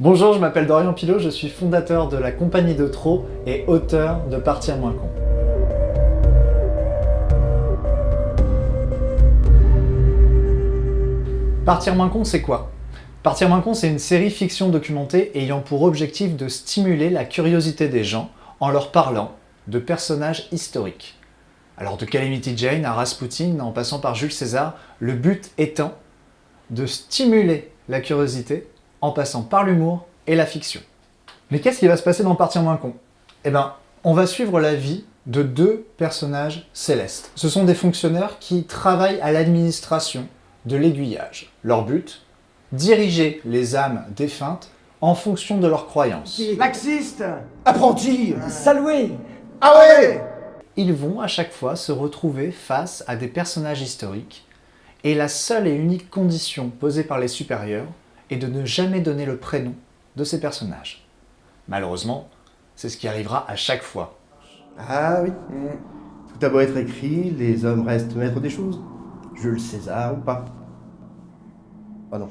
Bonjour, je m'appelle Dorian Pilot, je suis fondateur de la compagnie de Trot et auteur de Partir moins con. Partir moins con, c'est quoi? Partir moins con, c'est une série fiction documentée ayant pour objectif de stimuler la curiosité des gens en leur parlant de personnages historiques. Alors de Calamity Jane à Rasputin, en passant par Jules César, le but étant de stimuler la curiosité en passant par l'humour et la fiction. Mais qu'est-ce qui va se passer dans Partir moins con? Eh bien, on va suivre la vie de deux personnages célestes. Ce sont des fonctionnaires qui travaillent à l'administration de l'aiguillage. Leur but? Diriger les âmes défuntes en fonction de leurs croyances. Laxiste, apprenti, Saloué. ah ouais. Ils vont à chaque fois se retrouver face à des personnages historiques et la seule et unique condition posée par les supérieurs est de ne jamais donner le prénom de ces personnages. Malheureusement, c'est ce qui arrivera à chaque fois. Ah oui. Tout a beau être écrit, les hommes restent maîtres des choses. Jules César ou pas. Ah non.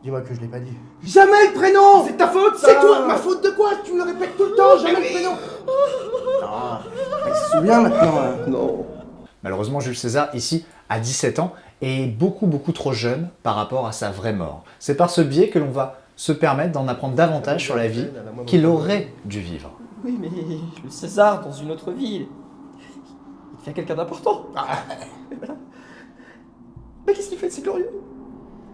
Dis-moi que je l'ai pas dit. Jamais le prénom. C'est ta faute, ça. C'est toi. Ma faute de quoi? Tu me le répètes tout le temps. Jamais le prénom. Ah, il se souvient maintenant. Hein. Non. Malheureusement, Jules César, ici, a 17 ans et est beaucoup trop jeune par rapport à sa vraie mort. C'est par ce biais que l'on va se permettre d'en apprendre davantage sur la vie qu'il aurait dû vivre. Oui, mais Jules César, dans une autre ville, il devient quelqu'un d'important. Mais voilà. Mais qu'est-ce qu'il fait de si glorieux?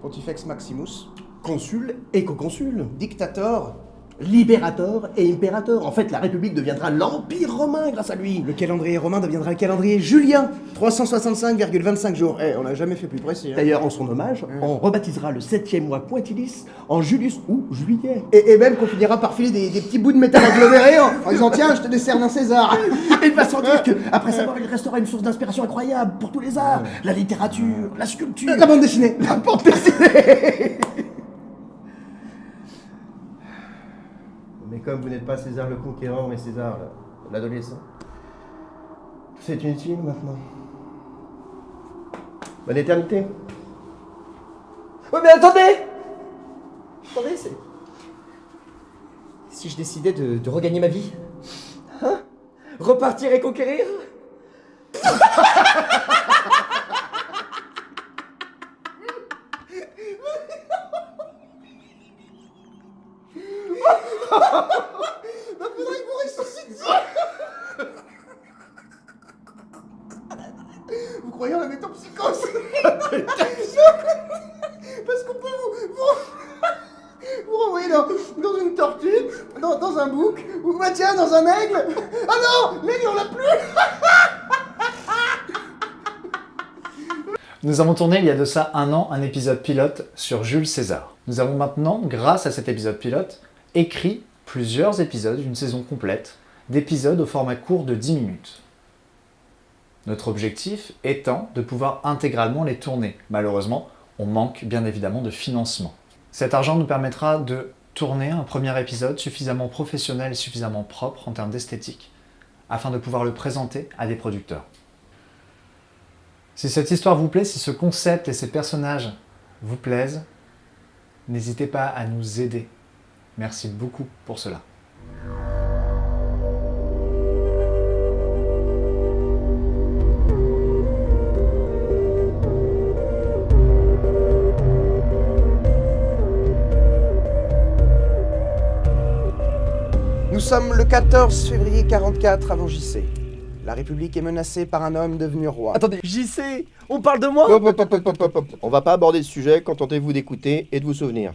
Pontifex Maximus, consul et co-consul, dictator, libérator et impérator. En fait, la République deviendra l'Empire romain grâce à lui. Le calendrier romain deviendra le calendrier julien. 365,25 jours. On n'a jamais fait plus précis. Hein. D'ailleurs, en son hommage, on rebaptisera le 7e mois Quintilis en Julius ou Juillet. Et même qu'on finira par filer des petits bouts de métal agglomérés en disant tiens, je te décerne un César. Et il va sans dire qu'après sa mort, il restera une source d'inspiration incroyable pour tous les arts. La littérature, la sculpture, la bande dessinée. La bande dessinée. Mais comme vous n'êtes pas César le Conquérant, mais César l'adolescent, c'est inutile maintenant. Bonne éternité. Ouais, mais attendez! Attendez, c'est... Si je décidais de regagner ma vie? Hein? Repartir et conquérir? Vous croyez en la métempsychose? Parce qu'on peut vous renvoyer dans une tortue, dans un bouc, ou bah tiens, dans un aigle. Ah non, l'aigle on l'a plus. Nous avons tourné il y a de ça un an un épisode pilote sur Jules César. Nous avons maintenant, grâce à cet épisode pilote, écrit plusieurs épisodes d'une saison complète, d'épisodes au format court de 10 minutes. Notre objectif étant de pouvoir intégralement les tourner. Malheureusement, on manque bien évidemment de financement. Cet argent nous permettra de tourner un premier épisode suffisamment professionnel et suffisamment propre en termes d'esthétique, afin de pouvoir le présenter à des producteurs. Si cette histoire vous plaît, si ce concept et ces personnages vous plaisent, n'hésitez pas à nous aider. Merci beaucoup pour cela. Nous sommes le 14 février 44 avant JC. La République est menacée par un homme devenu roi. Attendez, JC, on parle de moi? Hop, hop, hop, hop, hop, hop. On va pas aborder le sujet, contentez-vous d'écouter et de vous souvenir.